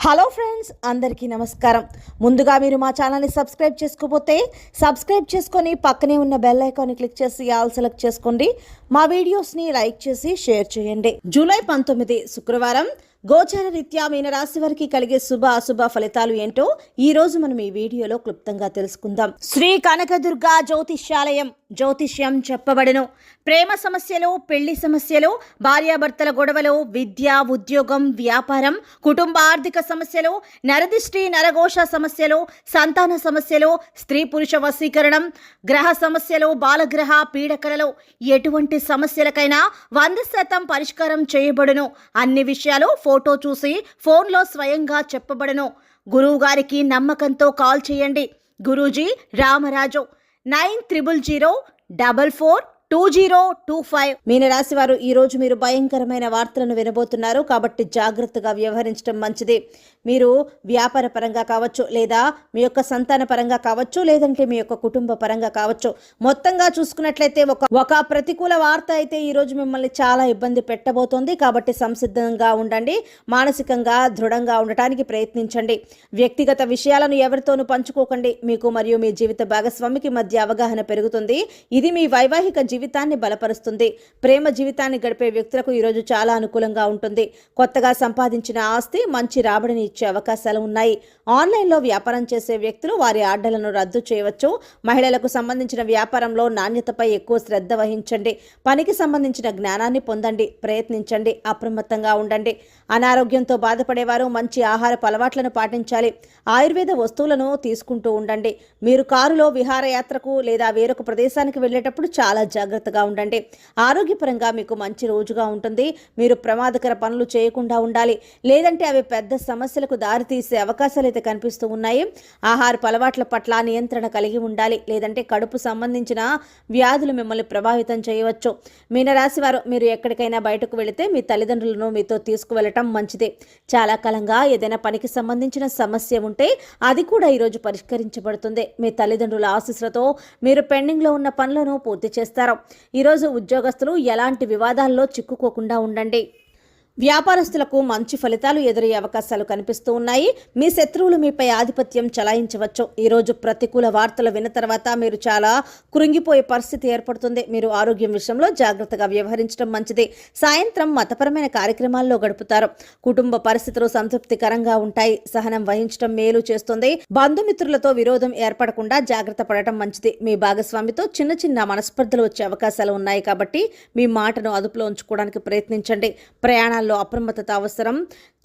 Hello friends, అందరికీ నమస్కారం. ముందుగా మీరు మా ఛానల్ని సబ్స్క్రైబ్ చేసుకోకపోతే సబ్స్క్రైబ్ చేసుకొని పక్కనే ఉన్న బెల్ ఐకాన్ని క్లిక్ చేసి ఆల్ సెలెక్ట్ చేసుకోండి. మా వీడియోస్ని లైక్ చేసి షేర్ చేయండి. జూలై 19 శుక్రవారం గోచార రీత్యా మీనరాశి వారికి కలిగే శుభ అశుభ ఫలితాలు ఏంటో ఈ రోజు మనం ఈ వీడియోలో క్లుప్తంగా తెలుసుకుందాం. శ్రీ కనకదుర్గ జ్యోతిష్యాలయం జ్యోతిష్యం చెప్పబడను. ప్రేమ సమస్యలు, పెళ్లి సమస్యలు, భార్యాభర్తల గొడవలు, విద్య, ఉద్యోగం, వ్యాపారం, కుటుంబ ఆర్థిక సమస్యలు, నరదిష్టి, నరఘోష సమస్యలు, సంతాన సమస్యలు, స్త్రీ పురుష వశీకరణం, గ్రహ సమస్యలు, బాలగ్రహ పీడకలలు, ఎటువంటి సమస్యలకైనా 100% పరిష్కారం చేయబడును. అన్ని విషయాలు ఫోటో చూసి ఫోన్లో స్వయంగా చెప్పబడను. గురువు గారికి నమ్మకంతో కాల్ చేయండి. గురూజీ రామరాజు 9000442025. మీనరాశి వారు ఈ రోజు మీరు భయంకరమైన వార్తలను వినబోతున్నారు కాబట్టి జాగ్రత్తగా వ్యవహరించడం మంచిది. మీరు వ్యాపార పరంగా కావచ్చు, లేదా మీ యొక్క సంతాన పరంగా కావచ్చు, లేదంటే మీ యొక్క కుటుంబ పరంగా కావచ్చు, మొత్తంగా చూసుకున్నట్లయితే ఒక ప్రతికూల వార్త అయితే ఈ రోజు మిమ్మల్ని చాలా ఇబ్బంది పెట్టబోతోంది. కాబట్టి సంసిద్ధంగా ఉండండి. మానసికంగా దృఢంగా ఉండటానికి ప్రయత్నించండి. వ్యక్తిగత విషయాలను ఎవరితోనూ పంచుకోకండి. మీకు మరియు మీ జీవిత భాగస్వామికి మధ్య అవగాహన పెరుగుతుంది. ఇది మీ వైవాహిక జీవితాన్ని బలపరుస్తుంది. ప్రేమ జీవితాన్ని గడిపే వ్యక్తులకు ఈరోజు చాలా అనుకూలంగా ఉంటుంది. కొత్తగా సంపాదించిన ఆస్తి మంచి రాబడిని ఇచ్చే అవకాశాలు ఉన్నాయి. ఆన్లైన్లో వ్యాపారం చేసే వ్యక్తులు వారి ఆర్డర్లను రద్దు చేయవచ్చు. మహిళలకు సంబంధించిన వ్యాపారంలో నాణ్యతపై ఎక్కువ శ్రద్ధ వహించండి. పనికి సంబంధించిన జ్ఞానాన్ని పొందండి. ప్రయత్నించండి. అప్రమత్తంగా ఉండండి. అనారోగ్యంతో బాధపడేవారు మంచి ఆహారపు అలవాట్లను పాటించాలి. ఆయుర్వేద వస్తువులను తీసుకుంటూ ఉండండి. మీరు కారులో విహారయాత్రకు లేదా వేరొక ప్రదేశానికి వెళ్ళేటప్పుడు చాలా జాగ్రత్తగా ఉండండి. ఆరోగ్యపరంగా మీకు మంచి రోజుగా ఉంటుంది. మీరు ప్రమాదకర పనులు చేయకుండా ఉండాలి, లేదంటే అవి పెద్ద సమస్యలకు దారితీసే అవకాశాలు అయితే కనిపిస్తూ ఉన్నాయి. ఆహారపు అలవాట్ల పట్ల నియంత్రణ కలిగి ఉండాలి, లేదంటే కడుపు సంబంధించిన వ్యాధులు మిమ్మల్ని ప్రభావితం చేయవచ్చు. మీనరాశి వారు మీరు ఎక్కడికైనా బయటకు వెళితే మీ తల్లిదండ్రులను మీతో తీసుకువెళ్ళటం మంచిదే. చాలా కాలంగా ఏదైనా పనికి సంబంధించిన సమస్య ఉంటే అది కూడా ఈరోజు పరిష్కరించబడుతుంది. మీ తల్లిదండ్రుల ఆశీస్సులతో మీరు పెండింగ్లో ఉన్న పనులను పూర్తి చేస్తారు. ఈరోజు ఉద్యోగస్తులు ఎలాంటి వివాదాల్లో చిక్కుకోకుండా ఉండండి. వ్యాపారస్తులకు మంచి ఫలితాలు ఎదురయ్యే అవకాశాలు కనిపిస్తూ ఉన్నాయి. మీ శత్రువులు మీపై ఆధిపత్యం చలాయించవచ్చు. ఈరోజు ప్రతికూల వార్తలు విన్న తర్వాత మీరు చాలా కృంగిపోయే పరిస్థితి ఏర్పడుతుంది. మీరు ఆరోగ్యం విషయంలో జాగ్రత్తగా వ్యవహరించడం మంచిది. సాయంత్రం మతపరమైన కార్యక్రమాల్లో గడుపుతారు. కుటుంబ పరిస్థితులు సంతృప్తికరంగా ఉంటాయి. సహనం వహించడం మేలు చేస్తుంది. బంధుమిత్రులతో విరోధం ఏర్పడకుండా జాగ్రత్త పడటం మంచిది. మీ భాగస్వామితో చిన్న చిన్న మనస్పర్ధలు వచ్చే అవకాశాలు ఉన్నాయి కాబట్టి మీ మాటను అదుపులో ఉంచుకోవడానికి ప్రయత్నించండి. ప్రయాణాల్లో అప్రమత్తత అవసరం.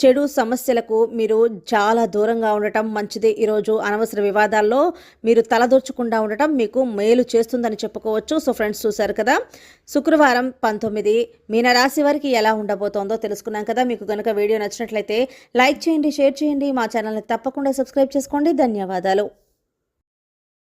చెడు సమస్యలకు మీరు చాలా దూరంగా ఉండటం మంచిది. ఈరోజు అనవసర వివాదాల్లో మీరు తలదూర్చకుండా ఉండటం మీకు మేలు చేస్తుందని చెప్పుకోవచ్చు. సో ఫ్రెండ్స్, చూశారు కదా శుక్రవారం 19 మీనరాశి వారికి ఎలా ఉండబోతోందో తెలుసుకున్నాం కదా. మీకు కనుక వీడియో నచ్చినట్లయితే లైక్ చేయండి, షేర్ చేయండి. మా ఛానల్ని తప్పకుండా సబ్స్క్రైబ్ చేసుకోండి. ధన్యవాదాలు.